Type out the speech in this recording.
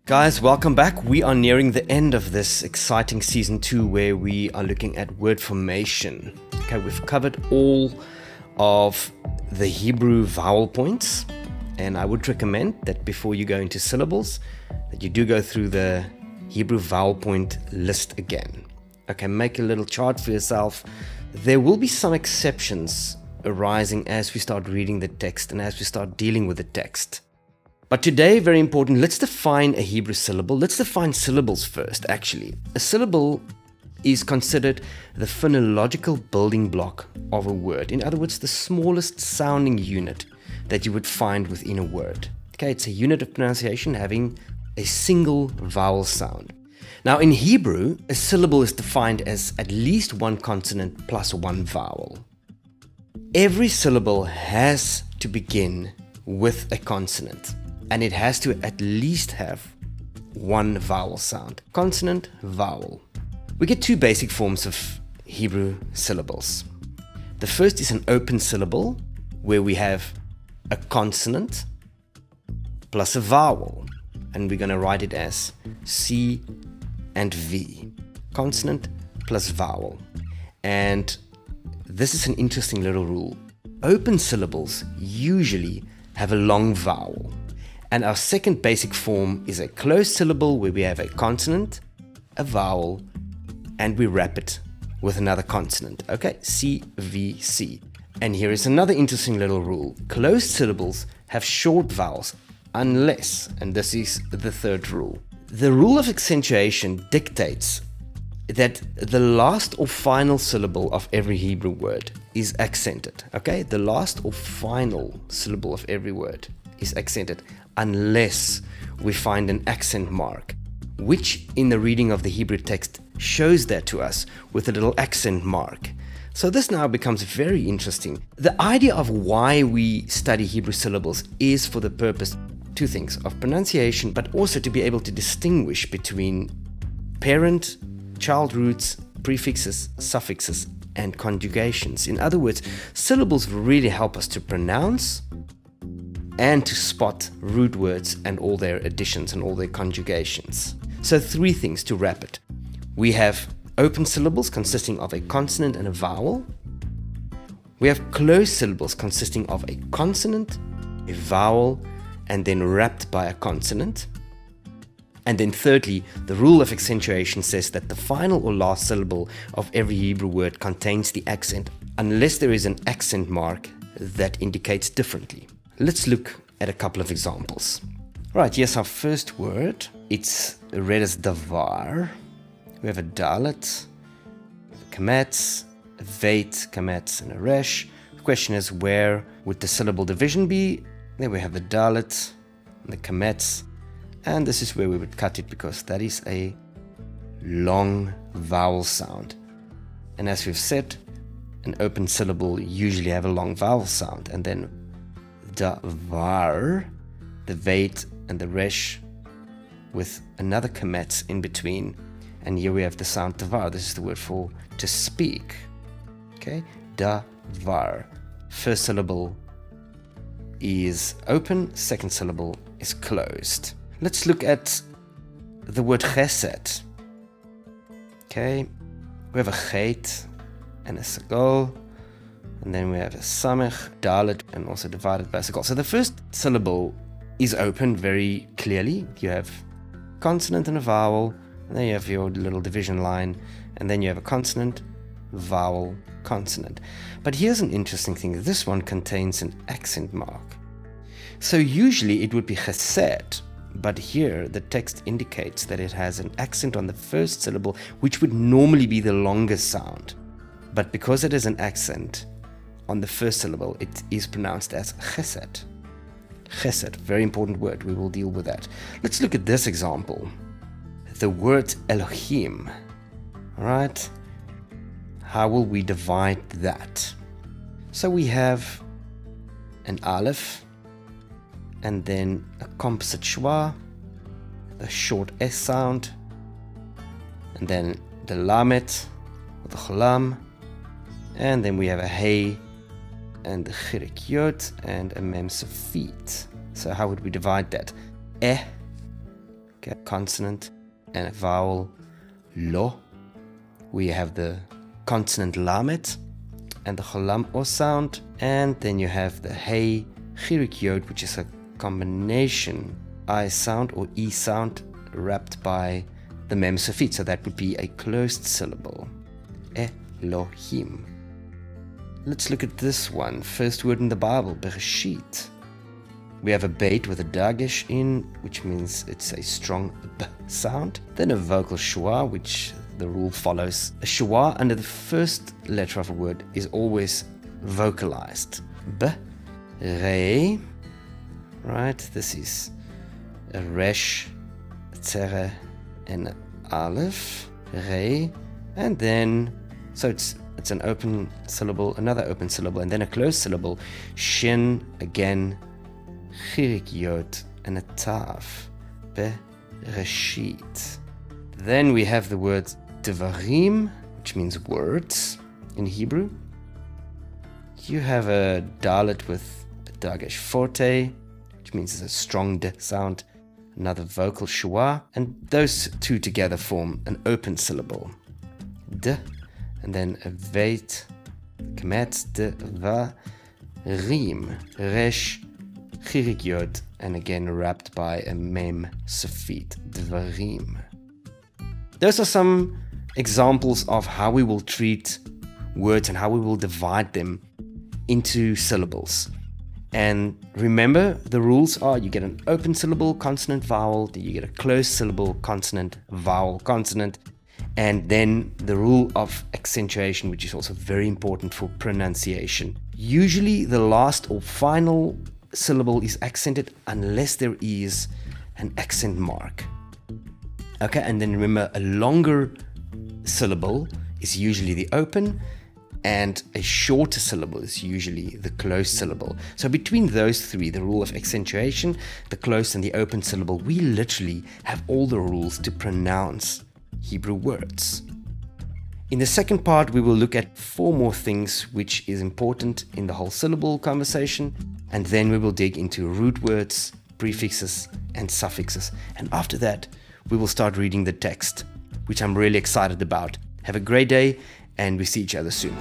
Guys, welcome back. We are nearing the end of this exciting season 2 where we are looking at word formation. Okay, we've covered all of the Hebrew vowel points, and I would recommend that before you go into syllables, that you do go through the Hebrew vowel point list again. Okay, make a little chart for yourself. There will be some exceptions arising as we start reading the text and as we start dealing with the text. But today, very important, let's define a Hebrew syllable. Let's define syllables first, actually. A syllable is considered the phonological building block of a word. In other words, the smallest sounding unit that you would find within a word. Okay, it's a unit of pronunciation having a single vowel sound. Now, in Hebrew, a syllable is defined as at least one consonant plus one vowel. Every syllable has to begin with a consonant, and it has to at least have one vowel sound. Consonant, vowel. We get two basic forms of Hebrew syllables. The first is an open syllable, where we have a consonant plus a vowel, and we're going to write it as C and V. Consonant plus vowel. And this is an interesting little rule. Open syllables usually have a long vowel. And our second basic form is a closed syllable where we have a consonant, a vowel, and we wrap it with another consonant. Okay, C, V, C. And here is another interesting little rule. Closed syllables have short vowels unless, and this is the third rule. The rule of accentuation dictates that the last or final syllable of every Hebrew word is accented. Okay, the last or final syllable of every word is accented unless we find an accent mark, which in the reading of the Hebrew text shows that to us with a little accent mark. So this now becomes very interesting. The idea of why we study Hebrew syllables is for the purpose, two things, of pronunciation, but also to be able to distinguish between parent, child roots, prefixes, suffixes, and conjugations. In other words, syllables really help us to pronounce and to spot root words and all their additions and all their conjugations. So three things to wrap it. We have open syllables consisting of a consonant and a vowel. We have closed syllables consisting of a consonant, a vowel, and then wrapped by a consonant. And then thirdly, the rule of accentuation says that the final or last syllable of every Hebrew word contains the accent unless there is an accent mark that indicates differently. Let's look at a couple of examples. Right, here's our first word. It's read as davar. We have a dalet, a kametz, a veit, kametz, and a resh. The question is, where would the syllable division be? There we have the dalet and the kametz. And this is where we would cut it because that is a long vowel sound. And as we've said, an open syllable usually have a long vowel sound. And then davar, the veit and the resh with another kametz in between. And here we have the sound davar. This is the word for to speak. Okay, davar. First syllable is open, second syllable is closed. Let's look at the word chesed. Okay, we have a chet and a sagol, and then we have a samech, dalet, and also divided by a sagol. So the first syllable is open very clearly. You have consonant and a vowel, and then you have your little division line, and then you have a consonant, vowel, consonant. But here's an interesting thing. This one contains an accent mark. So usually it would be chesed, but here the text indicates that it has an accent on the first syllable, which would normally be the longest sound. But because it is an accent on the first syllable, it is pronounced as chesed. Chesed, very important word. We will deal with that. Let's look at this example. The word Elohim. All right. How will we divide that? So we have an aleph, and then a composite schwa, a short S sound, and then the lamet, or the cholam, and then we have a hey, and the chirek yod, and a mem sofit. So how would we divide that? okay, consonant and a vowel lo. We have the consonant lamet and the cholam o sound, and then you have the hey chirik yod, which is a combination I sound or E sound wrapped by the mem suffix, so that would be a closed syllable. Elohim. Let's look at this one. First word in the Bible, Bereshit. We have a bait with a dagesh in, which means it's a strong b sound. Then a vocal schwa, which the rule follows. A schwa under the first letter of a word is always vocalized. B, re, right? This is a resh, a tzere, and an aleph, re, and then, so it's an open syllable, another open syllable, and then a closed syllable, shin, again, chirik yod, and a taf, bereshit. Then we have the word devarim, which means words in Hebrew. You have a dalet with a dagesh forte, which means it's a strong d sound, another vocal schwa, and those two together form an open syllable. D, and then a veit, kemet, de, va, rim, resh, chirik yod, and again wrapped by a mem suffix, dvarim. Those are some examples of how we will treat words and how we will divide them into syllables. And remember, the rules are you get an open syllable, consonant, vowel, then you get a closed syllable, consonant, vowel, consonant, and then the rule of accentuation, which is also very important for pronunciation. Usually the last or final syllable is accented unless there is an accent mark. Okay, and then remember, a longer syllable is usually the open, and a shorter syllable is usually the closed syllable. So between those three, the rule of accentuation, the closed and the open syllable, we literally have all the rules to pronounce Hebrew words. In the second part, we will look at 4 more things which is important in the whole syllable conversation, and then we will dig into root words, prefixes, and suffixes. And after that, we will start reading the text, which I'm really excited about. Have a great day, and we see each other soon.